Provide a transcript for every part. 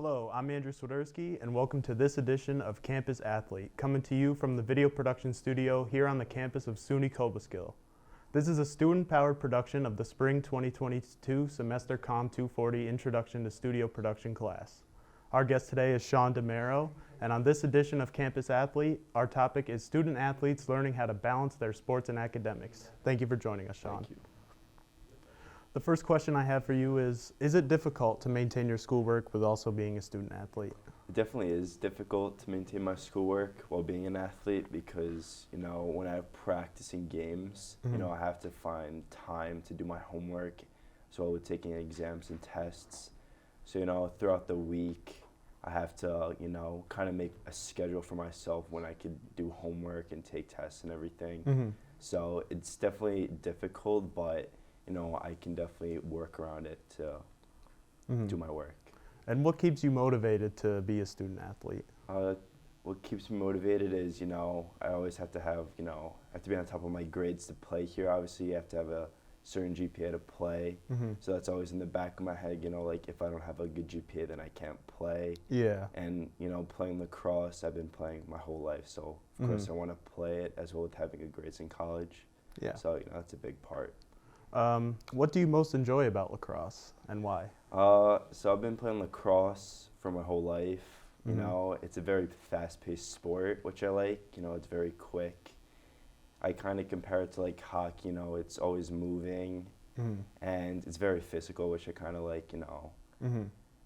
Hello, I'm Andrew Swiderski, and welcome to this edition of Campus Athlete, coming to you from the video production studio here on the campus of SUNY Cobleskill. This is a student-powered production of the Spring 2022 Semester COMM 240 Introduction to Studio Production class. Our guest today is Sean DeMero, and on this edition of Campus Athlete, our topic is student athletes learning how to balance their sports and academics. Thank you for joining us, Sean. Thank you. The first question I have for you is it difficult to maintain your schoolwork with also being a student athlete? It definitely is difficult to maintain my schoolwork while being an athlete because, when I have practicing games, I have to find time to do my homework as well with taking exams and tests. So, throughout the week, I have to, kind of make a schedule for myself when I could do homework and take tests and everything. So it's definitely difficult, but I can definitely work around it to do my work. And what keeps you motivated to be a student athlete? What keeps me motivated is, I always have to have, I have to be on top of my grades to play here. Obviously, you have to have a certain GPA to play. So that's always in the back of my head, like if I don't have a good GPA, then I can't play. Yeah. And, playing lacrosse, I've been playing my whole life. So, of course, I want to play it as well with having good grades in college. Yeah. So, that's a big part. What do you most enjoy about lacrosse and why? So I've been playing lacrosse for my whole life. It's a very fast-paced sport, which I like. It's very quick. I kind of compare it to like hockey. It's always moving, and it's very physical, which I kind of like.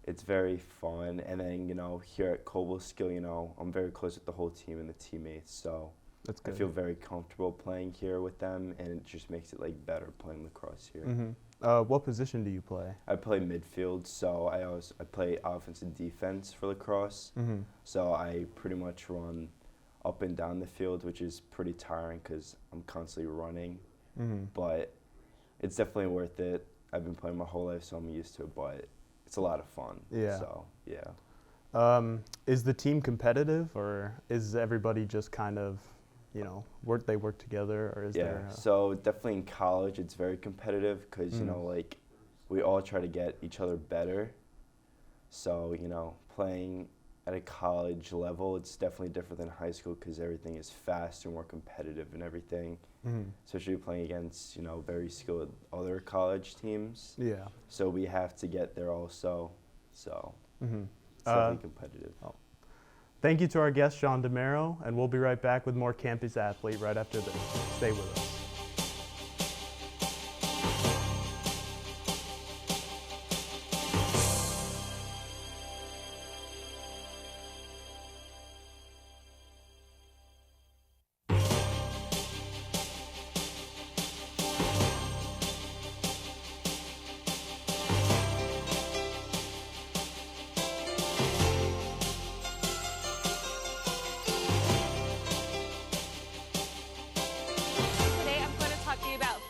It's very fun. And then here at Cobleskill, I'm very close with the whole team and the teammates. So. That's good. I feel very comfortable playing here with them, and it just makes it better playing lacrosse here. What position do you play? I play midfield, so I play offense and defense for lacrosse. So I pretty much run up and down the field, which is pretty tiring because I'm constantly running. But it's definitely worth it. I've been playing my whole life, so I'm used to it. But it's a lot of fun. Yeah. So yeah. Is the team competitive, or is everybody just kind of they work together, or is there? So definitely in college, it's very competitive because we all try to get each other better. So playing at a college level, it's definitely different than high school because everything is faster, more competitive, and everything. Especially playing against very skilled other college teams. Yeah. So we have to get there also. So it's definitely competitive. Thank you to our guest, Sean DeMero, and we'll be right back with more Campus Athlete right after this. Stay with us.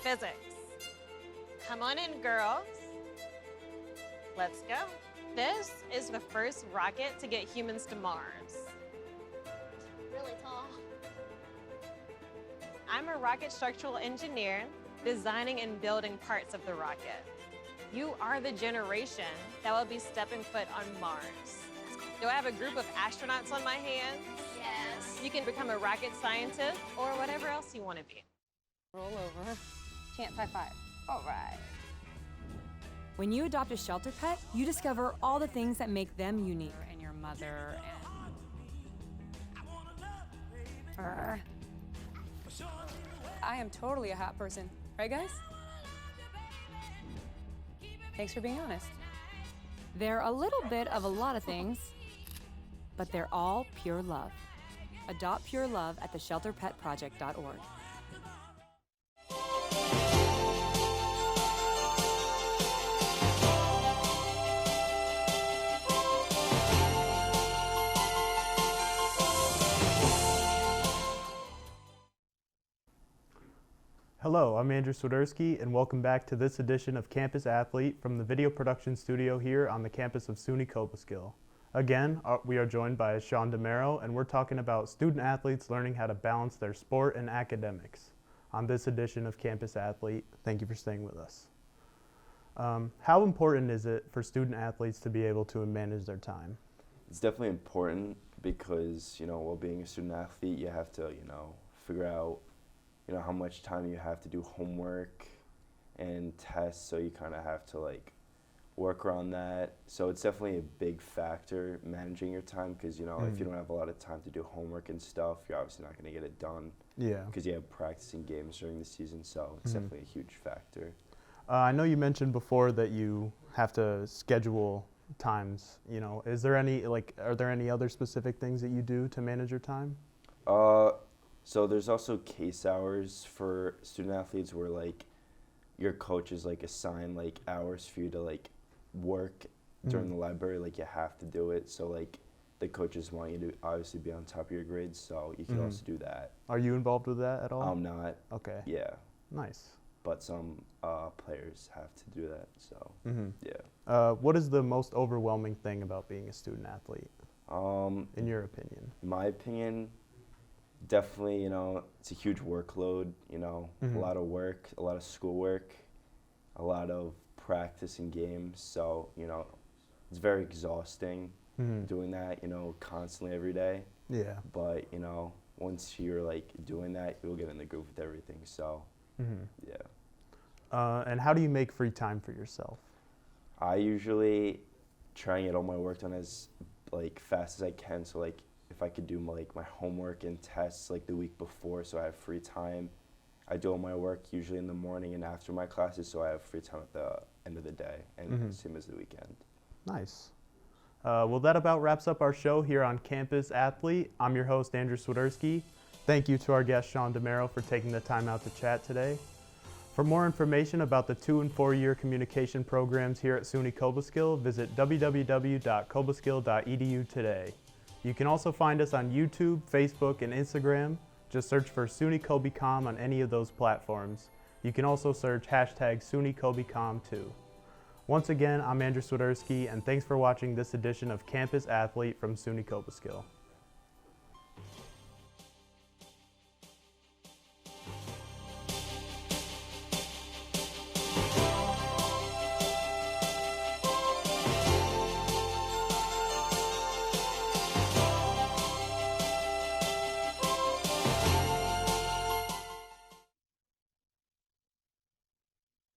Physics. Come on in, girls. Let's go. This is the first rocket to get humans to Mars. Really tall. I'm a rocket structural engineer, designing and building parts of the rocket. You are the generation that will be stepping foot on Mars. Do I have a group of astronauts on my hands? Yes. You can become a rocket scientist or whatever else you want to be. Roll over. Chance high five. All right. When you adopt a shelter pet, you discover all the things that make them unique. And your mother and... I am totally a hat person. Right, guys? Thanks for being honest. They're a little bit of a lot of things, but they're all pure love. Adopt pure love at theshelterpetproject.org. Hello, I'm Andrew Swiderski, and welcome back to this edition of Campus Athlete from the video production studio here on the campus of SUNY Cobleskill. Again, we are joined by Sean DeMero, and we're talking about student athletes learning how to balance their sport and academics on this edition of Campus Athlete. Thank you for staying with us. How important is it for student athletes to be able to manage their time? It's definitely important because, while being a student athlete, you have to, figure out, how much time you have to do homework and tests, so you kind of have to like work around that. So it's definitely a big factor, managing your time, because, if you don't have a lot of time to do homework and stuff, you're obviously not going to get it done. Yeah. Because you have practicing games during the season, so it's definitely a huge factor. I know you mentioned before that you have to schedule times. Is there any are there any other specific things that you do to manage your time? So there's also case hours for student athletes where like your coaches like assign like hours for you to like work during the library. Like you have to do it. So like the coaches want you to obviously be on top of your grades, so you can also do that. Are you involved with that at all? I'm not. Okay. Yeah. Nice. But some players have to do that. So yeah. What is the most overwhelming thing about being a student athlete? In your opinion? In my opinion, definitely, it's a huge workload, a lot of work, a lot of schoolwork, a lot of practice and games. So, it's very exhausting doing that, constantly every day. Yeah. But, once you're like doing that, you'll get in the groove with everything. So, yeah. And how do you make free time for yourself? I usually try and get all my work done as like fast as I can. So like if I could do my homework and tests like the week before, so I have free time. I do all my work usually in the morning and after my classes, so I have free time at the end of the day, and same as the weekend. Nice. Well, that about wraps up our show here on Campus Athlete. I'm your host, Andrew Swiderski. Thank you to our guest, Sean DeMero, for taking the time out to chat today. For more information about the 2- and 4-year communication programs here at SUNY Cobleskill, visit www.cobleskill.edu today. You can also find us on YouTube, Facebook, and Instagram. Just search for SUNYCobyComm on any of those platforms. You can also search hashtag SUNYCobyComm too. Once again, I'm Andrew Swiderski, and thanks for watching this edition of Campus Athlete from SUNY Cobleskill.